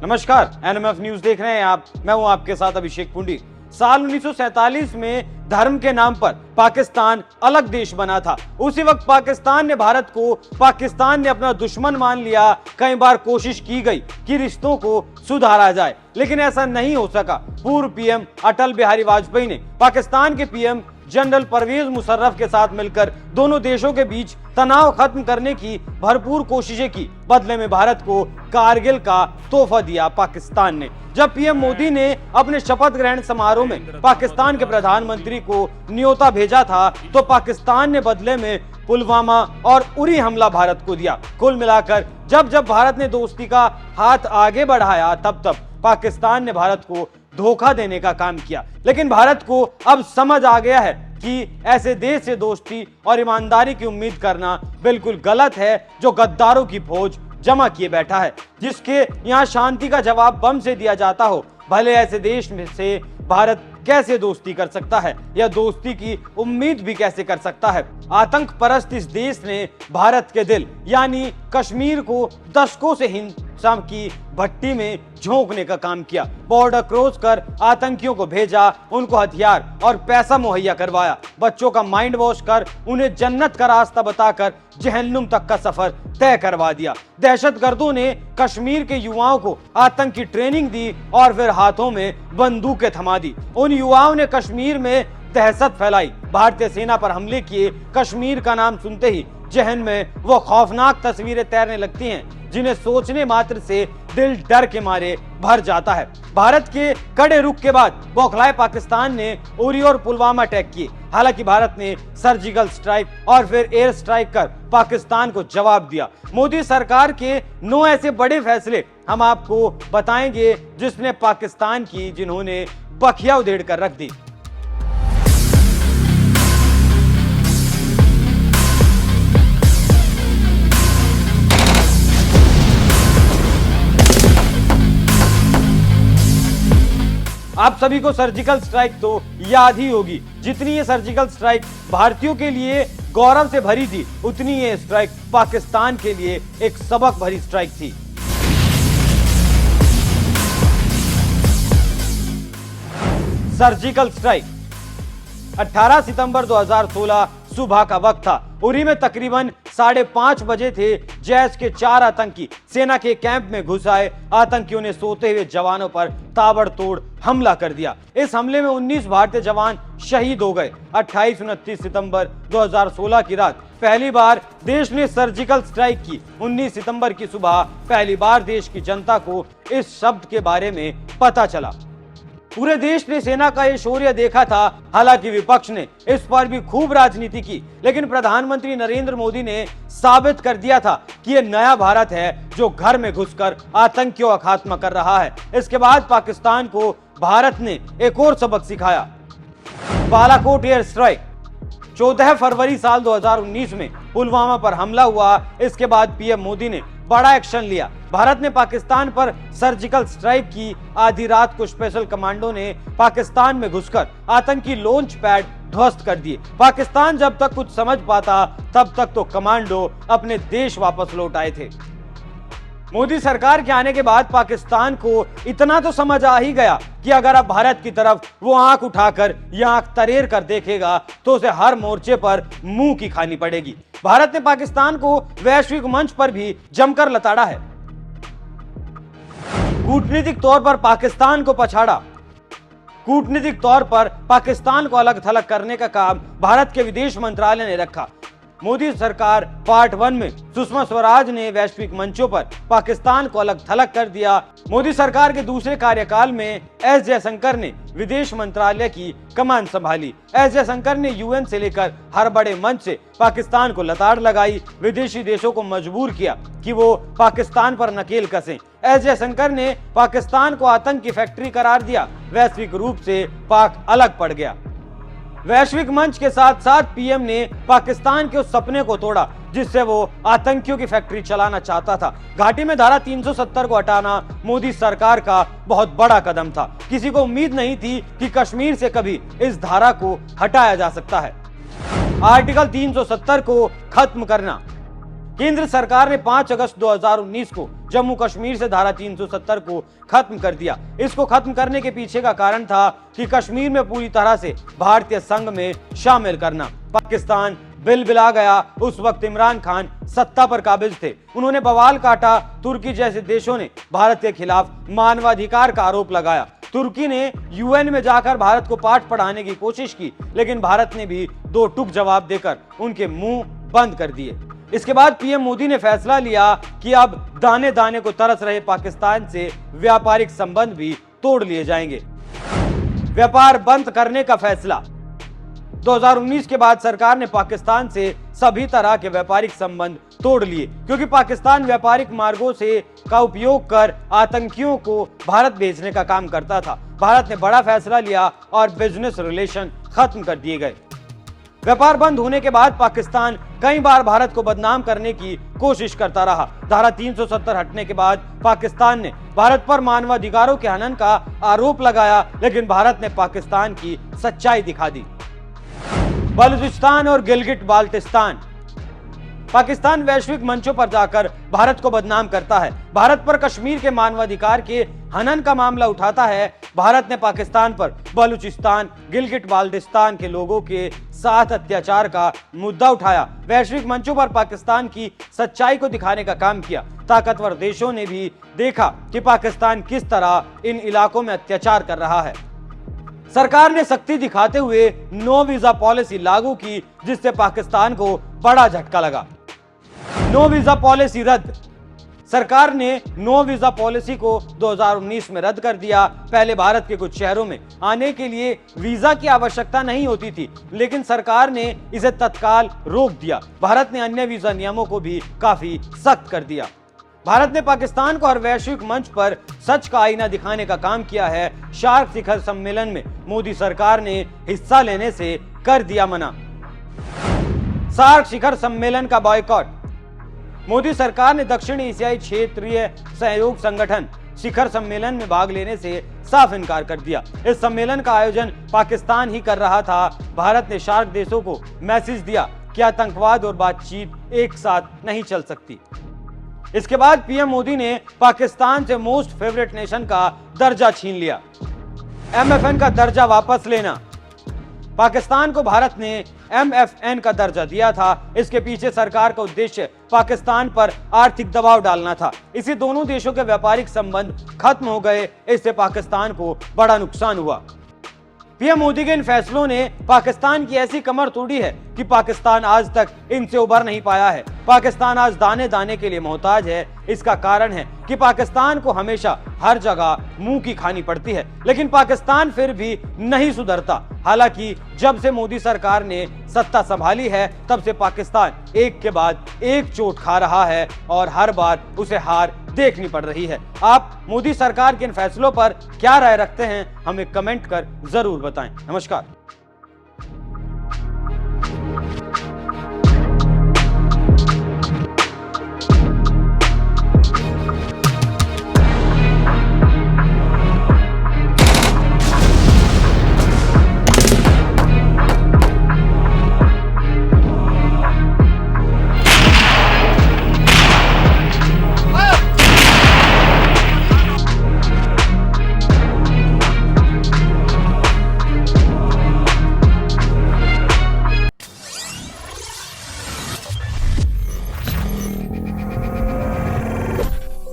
नमस्कार, NMF news देख रहे हैं आप। मैं हूं आपके साथ अभिषेक पुंडी। साल 1947 में धर्म के नाम पर पाकिस्तान अलग देश बना था। उसी वक्त पाकिस्तान ने भारत को अपना दुश्मन मान लिया। कई बार कोशिश की गई कि रिश्तों को सुधारा जाए, लेकिन ऐसा नहीं हो सका। पूर्व पीएम अटल बिहारी वाजपेयी ने पाकिस्तान के पीएम जनरल परवेज मुशर्रफ के साथ मिलकर दोनों देशों के बीच तनाव खत्म करने की भरपूर कोशिशें की। बदले में भारत को कारगिल का तोहफा दिया पाकिस्तान ने। जब पीएम मोदी ने अपने शपथ ग्रहण समारोह में पाकिस्तान के प्रधानमंत्री को न्योता भेजा था, तो पाकिस्तान ने बदले में पुलवामा और उरी हमला भारत को दिया। कुल मिलाकर जब जब भारत ने दोस्ती का हाथ आगे बढ़ाया, तब तब पाकिस्तान ने भारत को धोखा देने का काम किया। लेकिन भारत को अब समझ आ गया है कि ऐसे देश से दोस्ती और ईमानदारी की उम्मीद करना बिल्कुल गलत है, जो गद्दारों की फौज जमा किए बैठा है, जिसके यहाँ शांति का जवाब बम से दिया जाता हो। भले ऐसे देश में से भारत कैसे दोस्ती कर सकता है, या दोस्ती की उम्मीद भी कैसे कर सकता है। आतंक परस्त इस देश ने भारत के दिल यानी कश्मीर को दशकों से हिंसा की भट्टी में झोंकने का काम किया। बॉर्डर क्रॉस कर आतंकियों को भेजा, उनको हथियार और पैसा मुहैया करवाया, बच्चों का माइंड वॉश कर उन्हें जन्नत का रास्ता बताकर जहन्नुम तक का सफर तय करवा दिया। दहशतगर्दों ने कश्मीर के युवाओं को आतंक की ट्रेनिंग दी और फिर हाथों में बंदूकें थमा दी। उन युवाओं ने कश्मीर में दहशत फैलाई, भारतीय सेना पर हमले किए। कश्मीर का नाम सुनते ही जहन में वो खौफनाक तस्वीरें तैरने लगती हैं, जिन्हें सोचने मात्र से दिल डर के मारे भर जाता है। भारत के कड़े रुख के बाद बौखलाए पाकिस्तान ने उरी और पुलवामा अटैक किए। हालांकि भारत ने सर्जिकल स्ट्राइक और फिर एयर स्ट्राइक कर पाकिस्तान को जवाब दिया। मोदी सरकार के 9 ऐसे बड़े फैसले हम आपको बताएंगे जिसने पाकिस्तान की जिन्होंने बखिया उधेड़ कर रख दी। आप सभी को सर्जिकल स्ट्राइक तो याद ही होगी। जितनी ये सर्जिकल स्ट्राइक भारतीयों के लिए गौरव से भरी थी, उतनी ये स्ट्राइक पाकिस्तान के लिए एक सबक भरी स्ट्राइक थी। सर्जिकल स्ट्राइक 18 सितंबर 2016 सुबह का वक्त था। उरी में तकरीबन 5:30 बजे थे। जैश के 4 आतंकी सेना के कैंप में घुस आए। आतंकियों ने सोते हुए जवानों पर ताबड़तोड़ हमला कर दिया। इस हमले में 19 भारतीय जवान शहीद हो गए। 28-29 सितंबर 2016 की रात पहली बार देश ने सर्जिकल स्ट्राइक की। 19 सितंबर की सुबह पहली बार देश की जनता को इस शब्द के बारे में पता चला। पूरे देश ने सेना का ये शौर्य देखा था। हालांकि विपक्ष ने इस पर भी खूब राजनीति की, लेकिन प्रधानमंत्री नरेंद्र मोदी ने साबित कर दिया था कि ये नया भारत है जो घर में घुसकर आतंकियों का खात्मा कर रहा है। इसके बाद पाकिस्तान को भारत ने एक और सबक सिखाया। बालाकोट एयर स्ट्राइक 14 फरवरी साल 2019 में पुलवामा पर हमला हुआ। इसके बाद पीएम मोदी ने बड़ा एक्शन लिया। भारत ने पाकिस्तान पर सर्जिकल स्ट्राइक की। आधी रात को स्पेशल कमांडो ने पाकिस्तान में घुसकर आतंकी लॉन्च पैड ध्वस्त कर दिए। पाकिस्तान जब तक कुछ समझ पाता, तब तक तो कमांडो अपने देश वापस लौट आए थे। मोदी सरकार के आने के बाद पाकिस्तान को इतना तो समझ आ ही गया कि अगर अब भारत की तरफ वो आंख उठाकर या आंख तरेर कर देखेगा, तो उसे हर मोर्चे पर मुंह की खानी पड़ेगी। भारत ने पाकिस्तान को वैश्विक मंच पर भी जमकर लताड़ा है। कूटनीतिक तौर पर पाकिस्तान को पछाड़ा। कूटनीतिक तौर पर पाकिस्तान को अलग थलग करने का काम भारत के विदेश मंत्रालय ने रखा। मोदी सरकार पार्ट 1 में सुषमा स्वराज ने वैश्विक मंचों पर पाकिस्तान को अलग थलग कर दिया। मोदी सरकार के दूसरे कार्यकाल में एस जयशंकर ने विदेश मंत्रालय की कमान संभाली। एस जयशंकर ने यूएन से लेकर हर बड़े मंच से पाकिस्तान को लताड़ लगाई। विदेशी देशों को मजबूर किया कि वो पाकिस्तान पर नकेल कसें। एस जयशंकर ने पाकिस्तान को आतंक की फैक्ट्री करार दिया। वैश्विक रूप से पाक अलग पड़ गया। वैश्विक मंच के साथ साथ पीएम ने पाकिस्तान के उस सपने को तोड़ा जिससे वो आतंकियों की फैक्ट्री चलाना चाहता था। घाटी में धारा 370 को हटाना मोदी सरकार का बहुत बड़ा कदम था। किसी को उम्मीद नहीं थी कि कश्मीर से कभी इस धारा को हटाया जा सकता है। आर्टिकल 370 को खत्म करना। केंद्र सरकार ने 5 अगस्त 2019 को जम्मू कश्मीर से धारा 370 को खत्म कर दिया। इसको खत्म करने के पीछे का कारण था कि कश्मीर में पूरी तरह से भारतीय संघ में शामिल करना। पाकिस्तान बिलबिला गया। उस वक्त इमरान खान सत्ता पर काबिज थे। उन्होंने बवाल काटा। तुर्की जैसे देशों ने भारत के खिलाफ मानवाधिकार का आरोप लगाया। तुर्की ने यूएन में जाकर भारत को पाठ पढ़ाने की कोशिश की, लेकिन भारत ने भी दो टूक जवाब देकर उनके मुंह बंद कर दिए। इसके बाद पीएम मोदी ने फैसला लिया कि अब दाने दाने को तरस रहे पाकिस्तान से व्यापारिक संबंध भी तोड़ लिए जाएंगे। व्यापार बंद करने का फैसला। 2019 के बाद सरकार ने पाकिस्तान से सभी तरह के व्यापारिक संबंध तोड़ लिए, क्योंकि पाकिस्तान व्यापारिक मार्गों से का उपयोग कर आतंकियों को भारत भेजने का काम करता था। भारत ने बड़ा फैसला लिया और बिजनेस रिलेशन खत्म कर दिए गए। व्यापार बंद होने के बाद पाकिस्तान कई बार भारत को बदनाम करने की कोशिश करता रहा। धारा 370 हटने के बाद पाकिस्तान ने भारत पर मानवाधिकारों के हनन का आरोप लगाया, लेकिन भारत ने पाकिस्तान की सच्चाई दिखा दी। बलूचिस्तान और गिलगिट बाल्टिस्तान। पाकिस्तान वैश्विक मंचों पर जाकर भारत को बदनाम करता है। भारत पर कश्मीर के मानवाधिकार के हनन का मामला उठाता है। भारत ने पाकिस्तान पर बलूचिस्तान, गिलगिट बाल्टिस्तान के लोगों के साथ अत्याचार का मुद्दा उठाया। वैश्विक मंचों पर पाकिस्तान की सच्चाई को दिखाने का काम किया। ताकतवर देशों ने भी देखा कि पाकिस्तान किस तरह इन इलाकों में अत्याचार कर रहा है। सरकार ने सख्ती दिखाते हुए नो वीजा पॉलिसी लागू की, जिससे पाकिस्तान को बड़ा झटका लगा। नो वीजा पॉलिसी रद्द। सरकार ने नो वीजा पॉलिसी को 2019 में रद्द कर दिया। पहले भारत के कुछ शहरों में आने के लिए वीजा की आवश्यकता नहीं होती थी, लेकिन सरकार ने इसे तत्काल रोक दिया। भारत ने अन्य वीजा नियमों को भी काफी सख्त कर दिया। भारत ने पाकिस्तान को हर वैश्विक मंच पर सच का आईना दिखाने का काम किया है। शार्क शिखर सम्मेलन में मोदी सरकार ने हिस्सा लेने से कर दिया मना। सार्क शिखर सम्मेलन का बॉयकॉट। मोदी सरकार ने दक्षिण एशियाई क्षेत्रीय सहयोग संगठन शिखर सम्मेलन में भाग लेने से साफ इनकार कर दिया। इस सम्मेलन का आयोजन पाकिस्तान ही कर रहा था। भारत ने शार्क देशों को मैसेज दिया कि आतंकवाद और बातचीत एक साथ नहीं चल सकती। इसके बाद पीएम मोदी ने पाकिस्तान से मोस्ट फेवरेट नेशन का दर्जा छीन लिया। एमएफएन का दर्जा वापस लेना। पाकिस्तान को भारत ने एमएफएन का दर्जा दिया था। इसके पीछे सरकार का उद्देश्य पाकिस्तान पर आर्थिक दबाव डालना था। इसी दोनों देशों के व्यापारिक संबंध खत्म हो गए। इससे पाकिस्तान को बड़ा नुकसान हुआ। पीएम मोदी के इन फैसलों ने पाकिस्तान की ऐसी कमर तोड़ी है कि पाकिस्तान आज तक इनसे उबर नहीं पाया है। पाकिस्तान आज दाने दाने के लिए मोहताज है। इसका कारण है कि पाकिस्तान को हमेशा हर जगह मुंह की खानी पड़ती है, लेकिन पाकिस्तान फिर भी नहीं सुधरता। हालांकि जब से मोदी सरकार ने सत्ता संभाली है, तब से पाकिस्तान एक के बाद एक चोट खा रहा है और हर बार उसे हार देखनी पड़ रही है। आप मोदी सरकार के इन फैसलों पर क्या राय रखते हैं, हमें कमेंट कर जरूर बताएं। नमस्कार।